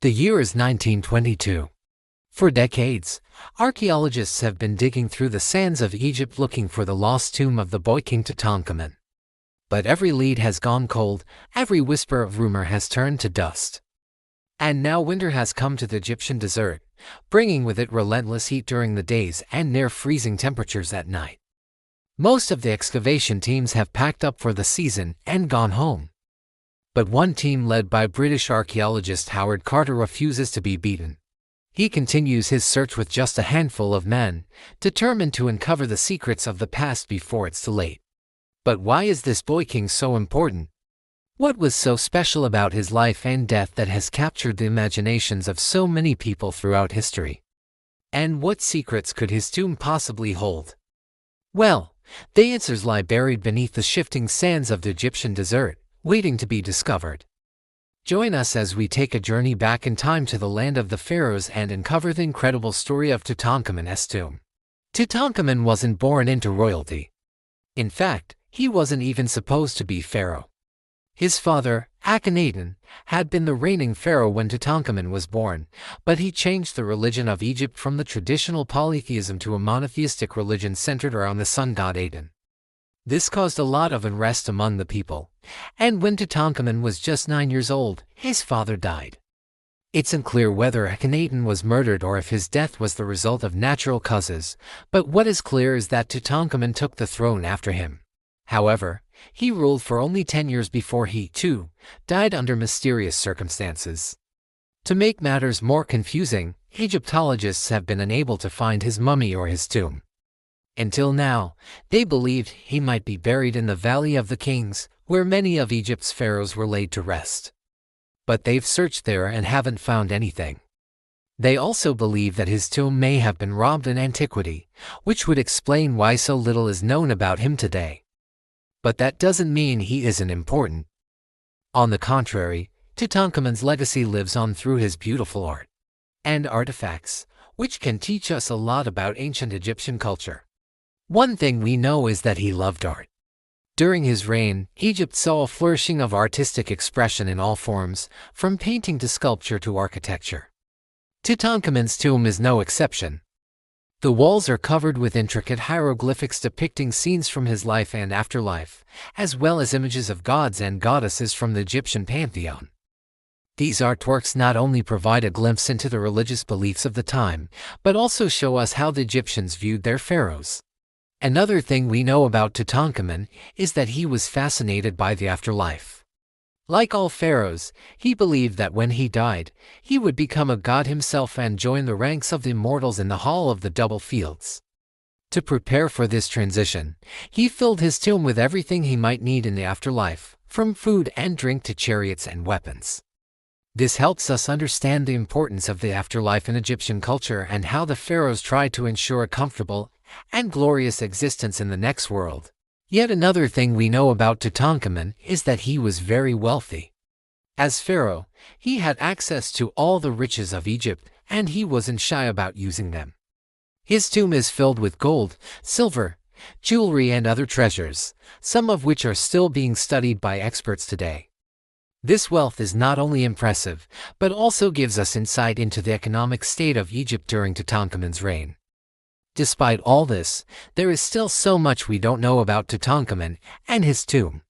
The year is 1922. For decades, archaeologists have been digging through the sands of Egypt looking for the lost tomb of the boy King Tutankhamun. But every lead has gone cold, every whisper of rumor has turned to dust. And now winter has come to the Egyptian desert, bringing with it relentless heat during the days and near-freezing temperatures at night. Most of the excavation teams have packed up for the season and gone home. But one team led by British archaeologist Howard Carter refuses to be beaten. He continues his search with just a handful of men, determined to uncover the secrets of the past before it's too late. But why is this boy king so important? What was so special about his life and death that has captured the imaginations of so many people throughout history? And what secrets could his tomb possibly hold? Well, the answers lie buried beneath the shifting sands of the Egyptian desert, waiting to be discovered. Join us as we take a journey back in time to the land of the pharaohs and uncover the incredible story of Tutankhamun's tomb. Tutankhamun wasn't born into royalty. In fact, he wasn't even supposed to be pharaoh. His father, Akhenaten, had been the reigning pharaoh when Tutankhamun was born, but he changed the religion of Egypt from the traditional polytheism to a monotheistic religion centered around the sun god Aten. This caused a lot of unrest among the people, and when Tutankhamun was just 9 years old, his father died. It's unclear whether Akhenaten was murdered or if his death was the result of natural causes, but what is clear is that Tutankhamun took the throne after him. However, he ruled for only 10 years before he, too, died under mysterious circumstances. To make matters more confusing, Egyptologists have been unable to find his mummy or his tomb. Until now, they believed he might be buried in the Valley of the Kings, where many of Egypt's pharaohs were laid to rest. But they've searched there and haven't found anything. They also believe that his tomb may have been robbed in antiquity, which would explain why so little is known about him today. But that doesn't mean he isn't important. On the contrary, Tutankhamun's legacy lives on through his beautiful art and artifacts, which can teach us a lot about ancient Egyptian culture. One thing we know is that he loved art. During his reign, Egypt saw a flourishing of artistic expression in all forms, from painting to sculpture to architecture. Tutankhamun's tomb is no exception. The walls are covered with intricate hieroglyphics depicting scenes from his life and afterlife, as well as images of gods and goddesses from the Egyptian pantheon. These artworks not only provide a glimpse into the religious beliefs of the time, but also show us how the Egyptians viewed their pharaohs. Another thing we know about Tutankhamun is that he was fascinated by the afterlife. Like all pharaohs, he believed that when he died, he would become a god himself and join the ranks of the immortals in the Hall of the Double Fields. To prepare for this transition, he filled his tomb with everything he might need in the afterlife, from food and drink to chariots and weapons. This helps us understand the importance of the afterlife in Egyptian culture and how the pharaohs tried to ensure a comfortable and glorious existence in the next world. Yet another thing we know about Tutankhamun is that he was very wealthy. As pharaoh, he had access to all the riches of Egypt, and he wasn't shy about using them. His tomb is filled with gold, silver, jewelry and other treasures, some of which are still being studied by experts today. This wealth is not only impressive, but also gives us insight into the economic state of Egypt during Tutankhamun's reign. Despite all this, there is still so much we don't know about Tutankhamun and his tomb.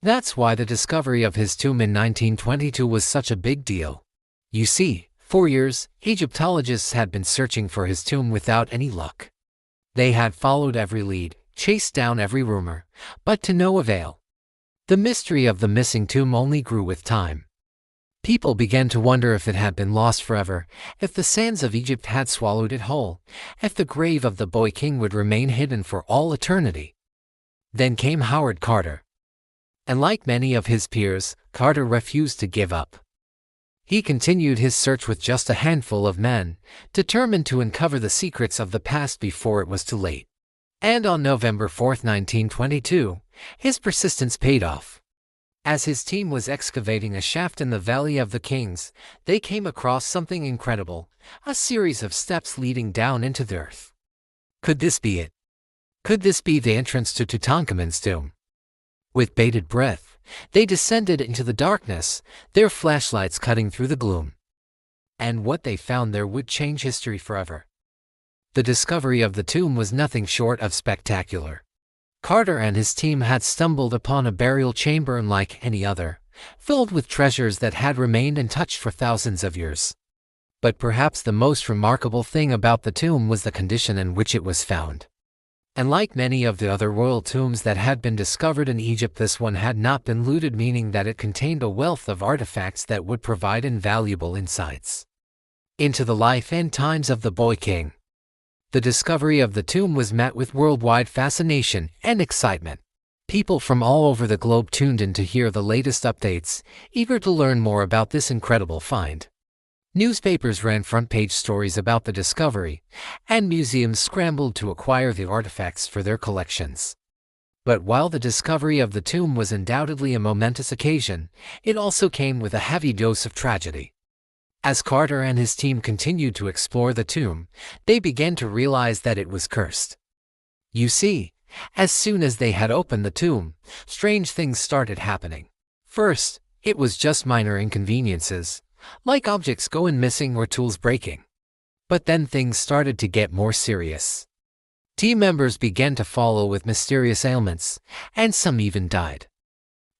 That's why the discovery of his tomb in 1922 was such a big deal. You see, for years, Egyptologists had been searching for his tomb without any luck. They had followed every lead, chased down every rumor, but to no avail. The mystery of the missing tomb only grew with time. People began to wonder if it had been lost forever, if the sands of Egypt had swallowed it whole, if the grave of the boy king would remain hidden for all eternity. Then came Howard Carter. And like many of his peers, Carter refused to give up. He continued his search with just a handful of men, determined to uncover the secrets of the past before it was too late. And on November 4, 1922, his persistence paid off. As his team was excavating a shaft in the Valley of the Kings, they came across something incredible, a series of steps leading down into the earth. Could this be it? Could this be the entrance to Tutankhamun's tomb? With bated breath, they descended into the darkness, their flashlights cutting through the gloom. and what they found there would change history forever. The discovery of the tomb was nothing short of spectacular. Carter and his team had stumbled upon a burial chamber unlike any other, filled with treasures that had remained untouched for thousands of years. But perhaps the most remarkable thing about the tomb was the condition in which it was found. And like many of the other royal tombs that had been discovered in Egypt, this one had not been looted, meaning that it contained a wealth of artifacts that would provide invaluable insights into the life and times of the boy king. The discovery of the tomb was met with worldwide fascination and excitement. People from all over the globe tuned in to hear the latest updates, eager to learn more about this incredible find. Newspapers ran front-page stories about the discovery, and museums scrambled to acquire the artifacts for their collections. But while the discovery of the tomb was undoubtedly a momentous occasion, it also came with a heavy dose of tragedy. As Carter and his team continued to explore the tomb, they began to realize that it was cursed. You see, as soon as they had opened the tomb, strange things started happening. First, it was just minor inconveniences, like objects going missing or tools breaking. But then things started to get more serious. Team members began to fall with mysterious ailments, and some even died.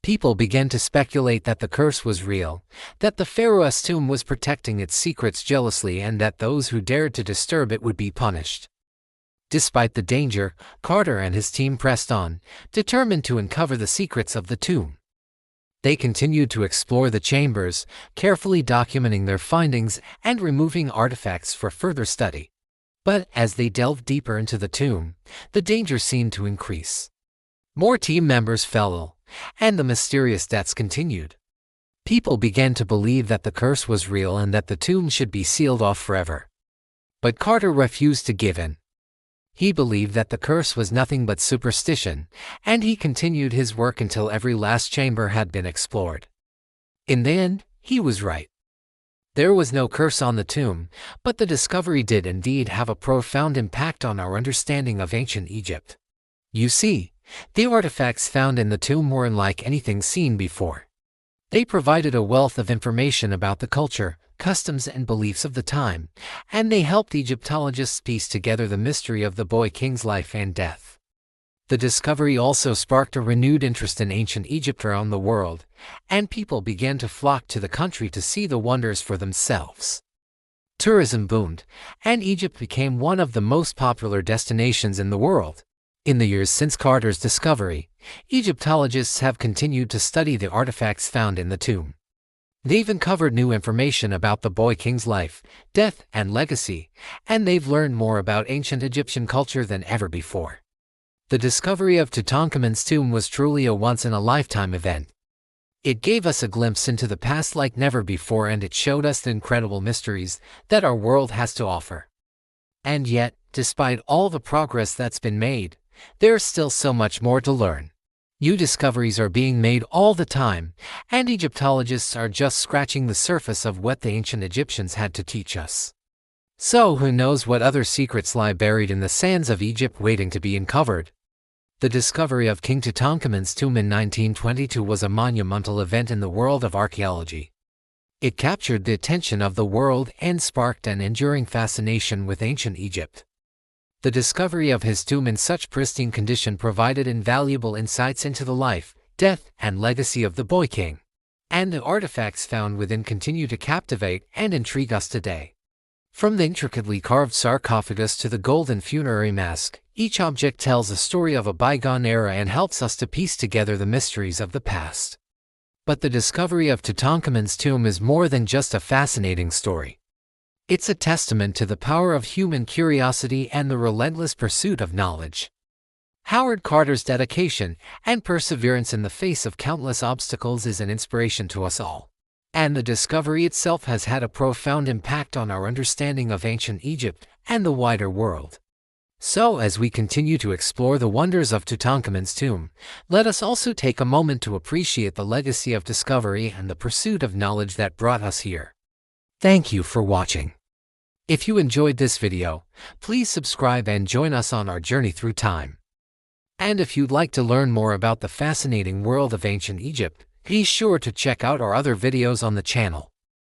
People began to speculate that the curse was real, that the Pharaoh's tomb was protecting its secrets jealously, and that those who dared to disturb it would be punished. Despite the danger, Carter and his team pressed on, determined to uncover the secrets of the tomb. They continued to explore the chambers, carefully documenting their findings and removing artifacts for further study. But as they delved deeper into the tomb, the danger seemed to increase. More team members fell ill, and the mysterious deaths continued. People began to believe that the curse was real and that the tomb should be sealed off forever. But Carter refused to give in. He believed that the curse was nothing but superstition, and he continued his work until every last chamber had been explored. In the end, he was right. There was no curse on the tomb, but the discovery did indeed have a profound impact on our understanding of ancient Egypt. You see, the artifacts found in the tomb were unlike anything seen before. They provided a wealth of information about the culture, customs, and beliefs of the time, and they helped Egyptologists piece together the mystery of the boy king's life and death. The discovery also sparked a renewed interest in ancient Egypt around the world, and people began to flock to the country to see the wonders for themselves. Tourism boomed, and Egypt became one of the most popular destinations in the world. In the years since Carter's discovery, Egyptologists have continued to study the artifacts found in the tomb. They've uncovered new information about the boy king's life, death, and legacy, and they've learned more about ancient Egyptian culture than ever before. The discovery of Tutankhamun's tomb was truly a once-in-a-lifetime event. It gave us a glimpse into the past like never before, and it showed us the incredible mysteries that our world has to offer. And yet, despite all the progress that's been made, there's still so much more to learn. New discoveries are being made all the time, and Egyptologists are just scratching the surface of what the ancient Egyptians had to teach us. So who knows what other secrets lie buried in the sands of Egypt waiting to be uncovered? The discovery of King Tutankhamun's tomb in 1922 was a monumental event in the world of archaeology. It captured the attention of the world and sparked an enduring fascination with ancient Egypt. The discovery of his tomb in such pristine condition provided invaluable insights into the life, death, and legacy of the boy king. And the artifacts found within continue to captivate and intrigue us today. From the intricately carved sarcophagus to the golden funerary mask, each object tells a story of a bygone era and helps us to piece together the mysteries of the past. But the discovery of Tutankhamun's tomb is more than just a fascinating story. It's a testament to the power of human curiosity and the relentless pursuit of knowledge. Howard Carter's dedication and perseverance in the face of countless obstacles is an inspiration to us all. And the discovery itself has had a profound impact on our understanding of ancient Egypt and the wider world. So as we continue to explore the wonders of Tutankhamun's tomb, let us also take a moment to appreciate the legacy of discovery and the pursuit of knowledge that brought us here. Thank you for watching. If you enjoyed this video, please subscribe and join us on our journey through time. And if you'd like to learn more about the fascinating world of ancient Egypt, be sure to check out our other videos on the channel.